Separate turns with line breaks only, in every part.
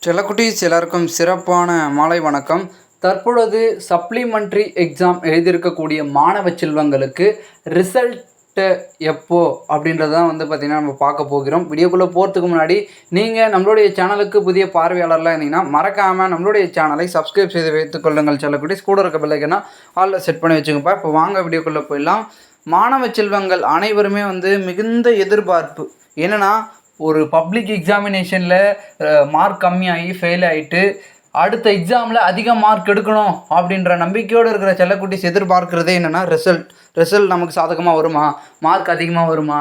செல்லக்குட்டீஸ் எல்லாருக்கும் சிறப்பான மாலை வணக்கம். தற்பொழுது சப்ளிமெண்ட்ரி எக்ஸாம் எழுதியிருக்கக்கூடிய மாணவ செல்வங்களுக்கு ரிசல்ட்டு எப்போ அப்படின்றது தான் பார்த்திங்கன்னா நம்ம பார்க்க போகிறோம். வீடியோக்குள்ளே போகிறதுக்கு முன்னாடி நீங்கள் நம்மளுடைய சேனலுக்கு புதிய பார்வையாளர்லாம் இருந்தீங்கன்னா மறக்காமல் நம்மளுடைய சேனலை சப்ஸ்கிரைப் செய்து வைத்துக் கொள்ளுங்கள். செல்லக்குட்டீஸ் கூட இருக்க பிள்ளைங்கன்னா ஆளில் செட் பண்ணி வச்சுங்கப்பா. இப்போ வாங்க வீடியோக்குள்ளே போயிடலாம். மாணவ செல்வங்கள் அனைவருமே மிகுந்த எதிர்பார்ப்பு என்னென்னா, ஒரு பப்ளிக் எக்ஸாமினேஷனில் மார்க் கம்மியாகி ஃபெயில் ஆகிட்டு அடுத்த எக்ஸாமில் அதிக மார்க் எடுக்கணும் அப்படின்ற நம்பிக்கையோடு இருக்கிற செல்லக்குட்டீஸ் எதிர்பார்க்குறதே என்னென்னா ரிசல்ட் நமக்கு சாதகமாக வருமா, மார்க் அதிகமாக வருமா,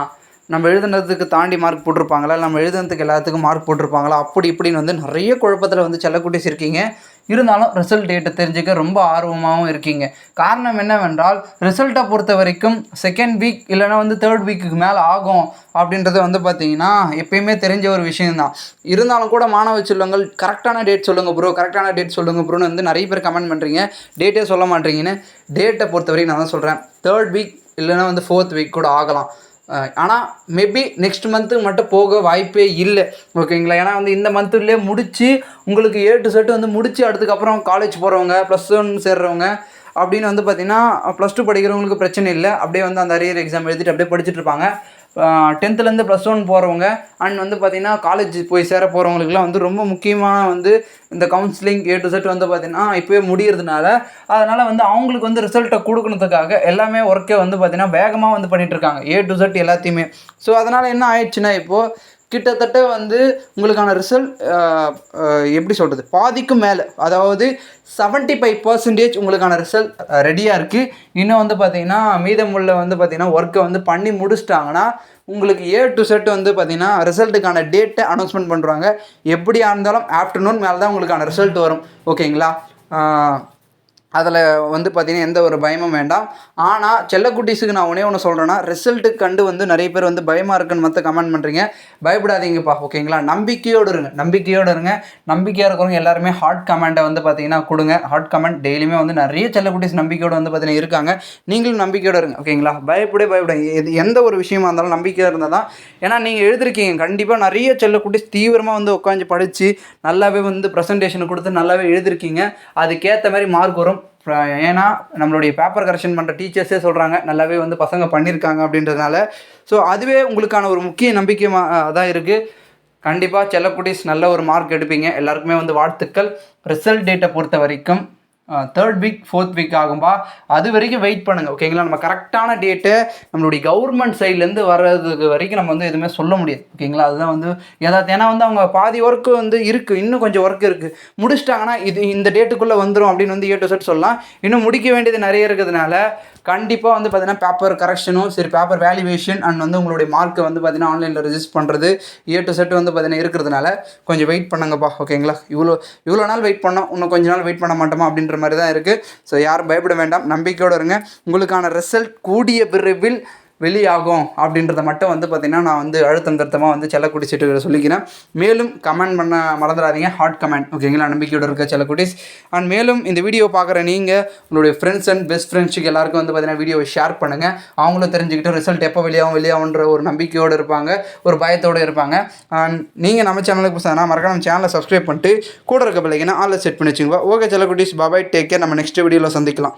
நம்ம எழுதுனதுக்கு தாண்டி மார்க் போட்டிருப்பாங்களா, நம்ம எழுதுனதுக்கு எல்லாத்துக்கும் மார்க் போட்டிருப்பாங்களா, அப்படி இப்படின்னு நிறைய குழப்பத்தில் செல்லக்குட்டீஸ் இருக்கீங்க. இருந்தாலும் ரிசல்ட் டேட்டை தெரிஞ்சுக்க ரொம்ப ஆர்வமாகவும் இருக்கீங்க. காரணம் என்னவென்றால், ரிசல்ட்டை பொறுத்த வரைக்கும் செகண்ட் வீக் இல்லைனா தேர்ட் வீக்குக்கு மேலே ஆகும் அப்படின்றது பார்த்திங்கன்னா எப்பயுமே தெரிஞ்ச ஒரு விஷயந்தான். இருந்தாலும் கூட மாணவ செல்வங்கள் கரெக்டான டேட் சொல்லுங்கள் ப்ரோ, கரெக்டான டேட் சொல்லுங்கள் ப்ரோன்னு நிறைய பேர் கமெண்ட் பண்ணுறீங்க. டேட்டே சொல்ல மாட்டேங்கன்னு. டேட்டை பொறுத்த வரைக்கும் நான் தான் சொல்கிறேன், தேர்ட் வீக் இல்லைனா ஃபோர்த் வீக் கூட ஆகலாம். ஆனால் மேபி நெக்ஸ்ட் மந்த்து மட்டும் போக வாய்ப்பே இல்லை, ஓகேங்களா? ஏன்னா இந்த மந்த்துலேயே முடித்து உங்களுக்கு A to Z முடித்து அதுக்கப்புறம் காலேஜ் போகிறவங்க, +1 சேர்றவங்க அப்படின்னு பார்த்திங்கன்னா +2 படிக்கிறவங்களுக்கு பிரச்சனை இல்லை. அப்படியே அந்த அரியர் எக்ஸாம் எழுதிட்டு அப்படியே படிச்சுட்டு இருப்பாங்க. 10th +1 போகிறவங்க அண்ட் பார்த்திங்கன்னா காலேஜ் போய் சேர போகிறவங்களுக்குலாம் ரொம்ப முக்கியமான இந்த கவுன்சிலிங் A to Z பார்த்திங்கன்னா இப்போயே முடியறதுனால, அதனால் அவங்களுக்கு ரிசல்ட்டை கொடுக்கணுன்றதுக்காக எல்லாமே ஒர்க்கை பார்த்திங்கன்னா வேகமாக பண்ணிகிட்ருக்காங்க, A to Z எல்லாத்தையுமே. ஸோ அதனால் என்ன ஆயிடுச்சுன்னா, இப்போது கிட்டத்தட்ட உங்களுக்கான ரிசல்ட் எப்படி சொல்கிறது, பாதிக்கும் மேலே, அதாவது 75% உங்களுக்கான ரிசல்ட் ரெடியாக இருக்குது. இன்னும் பார்த்திங்கன்னா மீதமுள்ள பார்த்திங்கன்னா ஒர்க்கை பண்ணி முடிச்சிட்டாங்கன்னா உங்களுக்கு A to Z பார்த்திங்கன்னா ரிசல்ட்டுக்கான டேட்டை அனௌன்ஸ்மெண்ட் பண்ணுறாங்க. எப்படியா இருந்தாலும் ஆஃப்டர்நூன் மேலே தான் உங்களுக்கான ரிசல்ட் வரும், ஓகேங்களா? அதில் பார்த்திங்கன்னா எந்த ஒரு பயமும் வேண்டாம். ஆனால் செல்லக்குட்டீஸுக்கு நான் ஒன்று சொல்கிறேன்னா, ரிசல்ட்டுக்கு கண்டு நிறைய பேர் பயமாக இருக்குன்னு கமெண்ட் பண்ணுறீங்க. பயப்படாதீங்கப்பா, ஓகேங்களா? நம்பிக்கையாக இருங்க. நம்பிக்கையாக இருக்கிறவங்க எல்லாருமே ஹார்ட் கமெண்ட்டை பார்த்திங்கன்னா கொடுங்க. ஹார்ட் கமெண்ட் டெய்லியுமே நிறைய செல்லக்குட்டீஸ் நம்பிக்கையோடு பார்த்திங்கன்னா இருக்காங்க. நீங்களும் நம்பிக்கையோடு இருங்க, ஓகேங்களா? பயப்படாங்க. இது எந்த ஒரு விஷயமா இருந்தாலும் நம்பிக்கையாக இருந்தால் தான். ஏன்னா நீங்கள் எழுதிருக்கீங்க, கண்டிப்பாக நிறைய செல்லக்குட்டீஸ் தீவிரமாக உட்காந்து படித்து நல்லாவே ப்ரெசன்டேஷன் கொடுத்து நல்லாவே எழுதிருக்கீங்க. அதுக்கேற்ற மாதிரி மார்க் வரும். ஏன்னா நம்மளுடைய பேப்பர் கரெக்ஷன் பண்ணுற டீச்சர்ஸே சொல்கிறாங்க நல்லாவே பசங்க பண்ணியிருக்காங்க அப்படின்றதுனால. ஸோ அதுவே உங்களுக்கான ஒரு முக்கிய நம்பிக்கை தான் இருக்குது. கண்டிப்பாக செல்லக்குட்டீஸ் நல்ல ஒரு மார்க் எடுப்பீங்க. எல்லாருக்குமே வாழ்த்துக்கள். ரிசல்ட் டேட்டை பொறுத்த வரைக்கும் தேர்ட் வீக் ஃபோர்த் வீக் ஆகும்பா. அது வரைக்கும் வெயிட் பண்ணுங்கள், ஓகேங்களா? நம்ம கரெக்டான டேட்டை நம்மளுடைய கவர்மெண்ட் சைட்லேருந்து வர்றதுக்கு வரைக்கும் நம்ம எதுவுமே சொல்ல முடியாது, ஓகேங்களா? அதுதான் ஏதாவது, ஏன்னா அவங்க பாதி ஒர்க்கு இருக்குது, இன்னும் கொஞ்சம் ஒர்க் இருக்குது. முடிச்சிட்டாங்கன்னா இந்த டேட்டுக்குள்ளே வந்துடும் அப்படின்னு A to Z சொல்லலாம். இன்னும் முடிக்க வேண்டியது நிறைய இருக்கிறதுனால கண்டிப்பாக பார்த்தீங்கன்னா பேப்பர் கரெக்ஷனும் சரி, பேப்பர் வேல்யூவேஷன் அண்ட் உங்களுடைய மார்க்கை பார்த்தீங்கன்னா ஆன்லைனில் ரெஜிஸ்டர் பண்ணுறது A to Z பார்த்தீங்கன்னா இருக்கிறதுனால கொஞ்சம் வெயிட் பண்ணுங்கப்பா, ஓகேங்களா? இவ்வளோ நாள் வெயிட் பண்ணோம், இன்னும் கொஞ்ச நாள் வெயிட் பண்ண மாட்டோமா அப்படின்ற மாதிரி தான் இருக்குது. ஸோ யாரும் பயப்பட வேண்டாம், நம்பிக்கையோடு இருங்க. உங்களுக்கான ரிசல்ட் கூடிய விரைவில் வெளியாகும் அப்படின்றத மட்டும் பார்த்திங்கன்னா நான் அழுத்தம் திருத்தமாக செல்லக்குட்டி சொல்லிக்கிறேன். மேலும் கமெண்ட் பண்ண மறந்துடாதீங்க, ஹார்ட் கமெண்ட், ஓகேங்களா? நம்பிக்கையோடு இருக்க செல்லக்குட்டீஸ். அண்ட் மேலும் இந்த வீடியோ பார்க்குற நீங்கள் உங்களுடைய ஃப்ரெண்ட்ஸ் அண்ட் பெஸ்ட் ஃப்ரெண்ட்ஸுக்கு எல்லாருக்கும் பார்த்திங்கன்னா வீடியோவை ஷேர் பண்ணுங்கள். அவங்களும் தெரிஞ்சுக்கிட்டு ரிசல்ட் எப்போ வெளியாகுன்ற ஒரு நம்பிக்கையோடு இருப்பாங்க, ஒரு பயத்தோடு இருப்பாங்க. அண்ட் நீங்கள் நம்ம சேனலுக்கு புதுசாக மறக்காம நம்ம சேனலை சப்ஸ்கிரைப் பண்ணிட்டு கூட இருக்க பிள்ளைங்கன்னா ஆளில் செட் பண்ணி வச்சுக்கோங்க. ஓகே செல்லக்குட்டீஸ், பாய், டேக் கேர். நம்ம நெக்ஸ்ட் வீடியோவில் சந்திக்கலாம்.